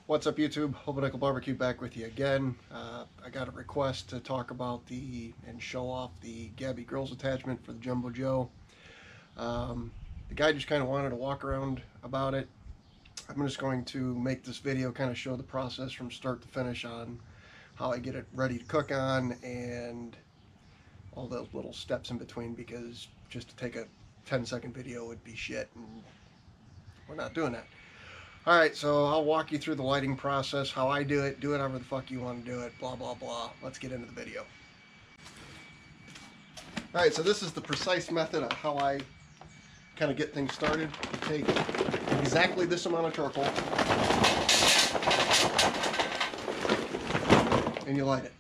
What's up, YouTube? Untitled Barbecue back with you again. I got a request to talk about and show off the Gabby grills attachment for the Jumbo Joe. The guy just kind of wanted to walk around about it. I'm just going to make this video kind of show the process from start to finish on how I get it ready to cook on and all the little steps in between, because just to take a 10-second video would be shit, and we're not doing that. Alright, so I'll walk you through the lighting process, how I do it however the fuck you want to do it, blah blah blah. Let's get into the video. Alright, so this is the precise method of how I kind of get things started. You take exactly this amount of charcoal and you light it.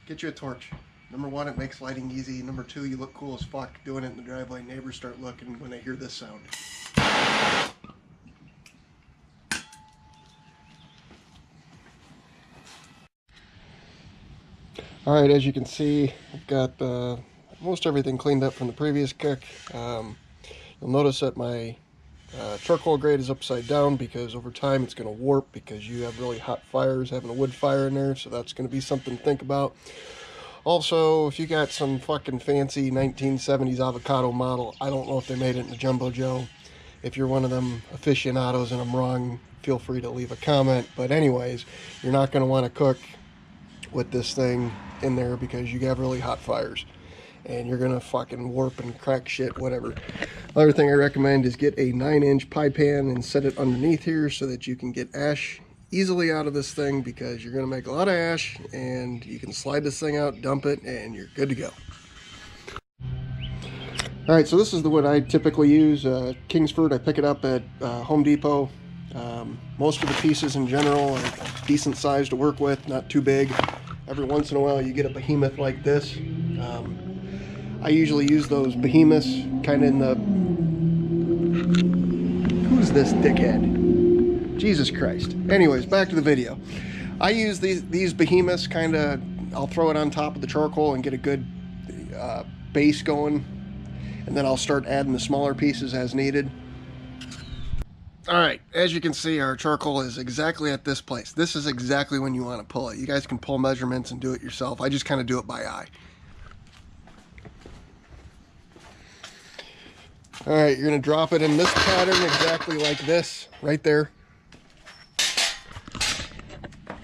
Get you a torch. Number one, it makes lighting easy. Number two, you look cool as fuck doing it in the driveway. Neighbors start looking when they hear this sound. Alright, as you can see, I've got most everything cleaned up from the previous cook. You'll notice that my charcoal grate is upside down because over time it's going to warp because you have really hot fires having a wood fire in there, so that's going to be something to think about. Also, if you got some fucking fancy 1970s avocado model, I don't know if they made it in the Jumbo Joe. If you're one of them aficionados and I'm wrong, feel free to leave a comment. But anyways, you're not going to want to cook with this thing in there because you have really hot fires and you're gonna fucking warp and crack shit, whatever. Other thing I recommend is get a 9-inch pie pan and set it underneath here so that you can get ash easily out of this thing, because you're gonna make a lot of ash and you can slide this thing out, dump it, and you're good to go. All right, so this is the wood I typically use, Kingsford. I pick it up at Home Depot. Most of the pieces in general are decent size to work with, not too big. Every once in a while you get a behemoth like this. I usually use those behemoths kind of in the... Who's this dickhead? Jesus Christ. Anyways, back to the video. I use these behemoths kind of... I'll throw it on top of the charcoal and get a good base going, and then I'll start adding the smaller pieces as needed. Alright, as you can see, our charcoal is exactly at this place. This is exactly when you want to pull it. You guys can pull measurements and do it yourself. I just kind of do it by eye. Alright, you're going to drop it in this pattern exactly like this, right there.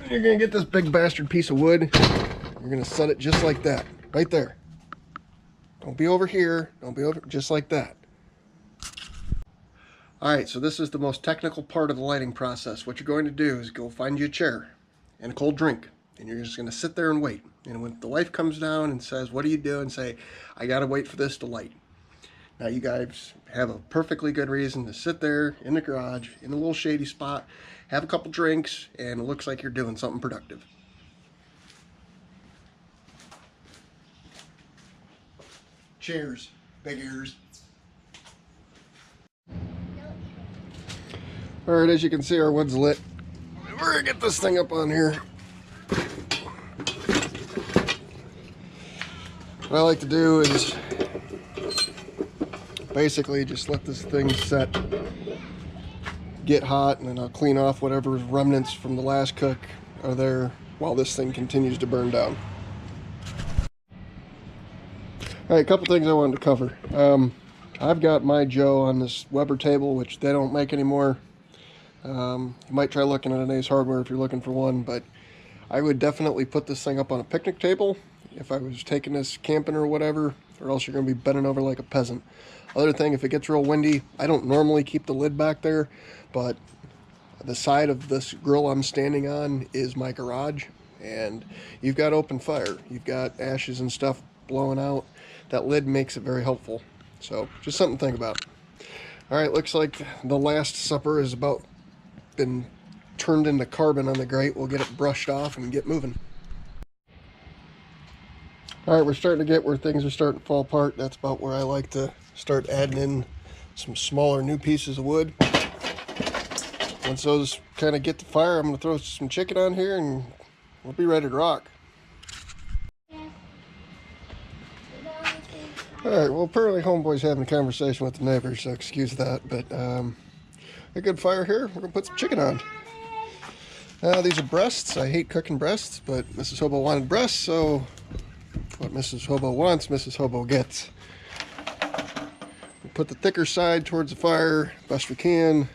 You're going to get this big bastard piece of wood. You're going to set it just like that, right there. Don't be over here, don't be over, just like that. Alright, so this is the most technical part of the lighting process. What you're going to do is go find you a chair and a cold drink, and you're just going to sit there and wait. And when the light comes down and says, what do you do? And say, I got to wait for this to light. Now you guys have a perfectly good reason to sit there in the garage, in a little shady spot, have a couple drinks, and it looks like you're doing something productive. Cheers, big ears. Alright, as you can see, our wood's lit. We're gonna get this thing up on here. What I like to do is basically just let this thing set, get hot, and then I'll clean off whatever remnants from the last cook are there while this thing continues to burn down. Alright, a couple things I wanted to cover. I've got my Joe on this Weber table, which they don't make anymore. You might try looking at an Ace Hardware if you're looking for one, but I would definitely put this thing up on a picnic table if I was taking this camping or whatever, or else you're going to be bending over like a peasant. Other thing, if it gets real windy, I don't normally keep the lid back there, but the side of this grill I'm standing on is my garage, and you've got open fire. You've got ashes and stuff blowing out. That lid makes it very helpful. So, just something to think about. Alright, looks like the last supper has about been turned into carbon on the grate. We'll get it brushed off and get moving. Alright, we're starting to get where things are starting to fall apart. That's about where I like to start adding in some smaller new pieces of wood. once those kind of get the fire, I'm going to throw some chicken on here and we'll be ready to rock. Alright, well apparently homeboy's having a conversation with the neighbors, so excuse that, but a good fire here. We're going to put some chicken on. These are breasts. I hate cooking breasts, but Mrs. Hobo wanted breasts, so what Mrs. Hobo wants, Mrs. Hobo gets. We'll put the thicker side towards the fire best we can.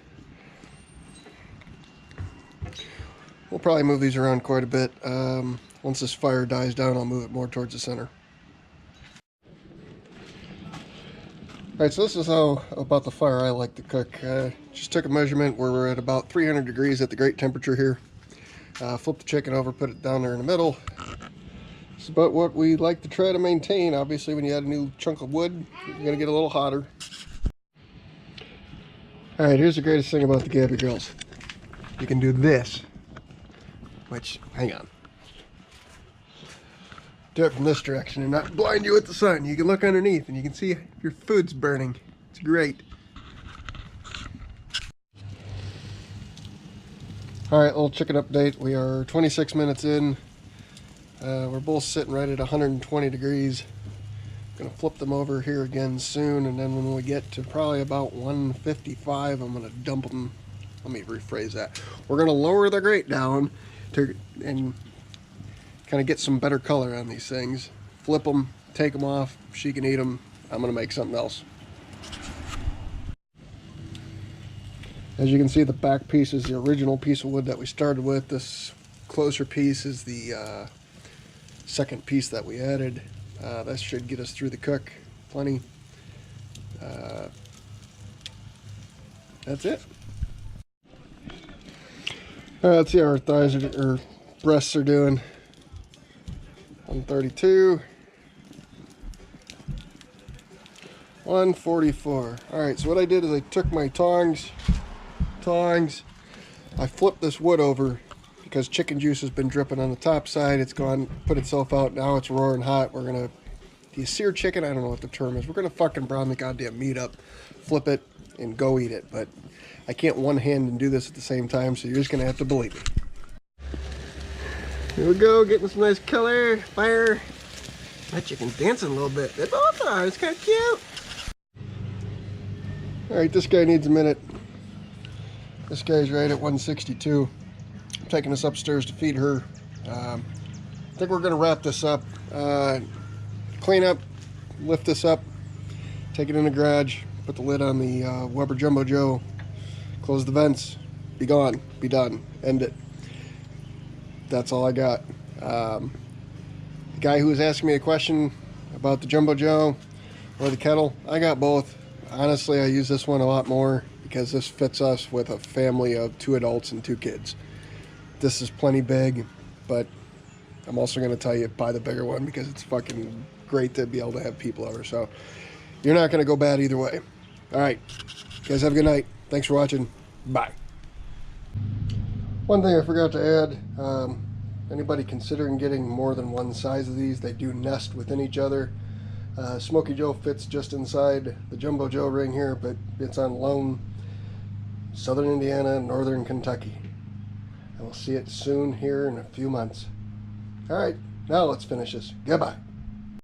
We'll probably move these around quite a bit. Once this fire dies down, I'll move it more towards the center. Alright, so this is how about the fire I like to cook. Just took a measurement where we're at about 300 degrees at the great temperature here. Flip the chicken over, put it down there in the middle. It's about what we like to try to maintain. Obviously, when you add a new chunk of wood, you're going to get a little hotter. Alright, here's the greatest thing about the Gabby grills. You can do this. Which, hang on. Do it from this direction and not blind you with the sun. You can look underneath and you can see if your food's burning. It's great. Alright, little chicken update. We are 26 minutes in. We're both sitting right at 120 degrees. Gonna flip them over here again soon, and then when we get to probably about 155, I'm gonna dump them. Let me rephrase that. We're gonna lower the grate down and kind of get some better color on these things. Flip them, take them off. She can eat them. I'm gonna make something else. As you can see, the back piece is the original piece of wood that we started with. This closer piece is the second piece that we added. That should get us through the cook plenty. That's it. Let's see how our thighs or breasts are doing. 132. 144. Alright, so what I did is I took my tongs, I flipped this wood over because chicken juice has been dripping on the top side. It's gone, put itself out. Now it's roaring hot. We're gonna, do you sear chicken? I don't know what the term is. We're gonna fucking brown the goddamn meat up, flip it, and go eat it. But I can't one hand and do this at the same time, so you're just gonna have to believe me. Here we go, getting some nice color, fire. That chicken's dancing a little bit. They both are. It's kind of cute. All right, this guy needs a minute. This guy's right at 162. I'm taking this upstairs to feed her. I think we're gonna wrap this up. Clean up, lift this up, take it in the garage, put the lid on the Weber Jumbo Joe, close the vents, be gone, be done, end it. That's all I got. The guy who was asking me a question about the Jumbo Joe or the kettle, I got both. Honestly, I use this one a lot more because this fits us with a family of 2 adults and 2 kids. This is plenty big, but I'm also going to tell you, buy the bigger one because it's fucking great to be able to have people over. So you're not going to go bad either way. All right, you guys have a good night. Thanks for watching. Bye. One thing I forgot to add, anybody considering getting more than one size of these, they do nest within each other. Smoky Joe fits just inside the Jumbo Joe ring here, but it's on loan. Southern Indiana, Northern Kentucky. And we'll see it soon here in a few months. All right, now let's finish this. Goodbye.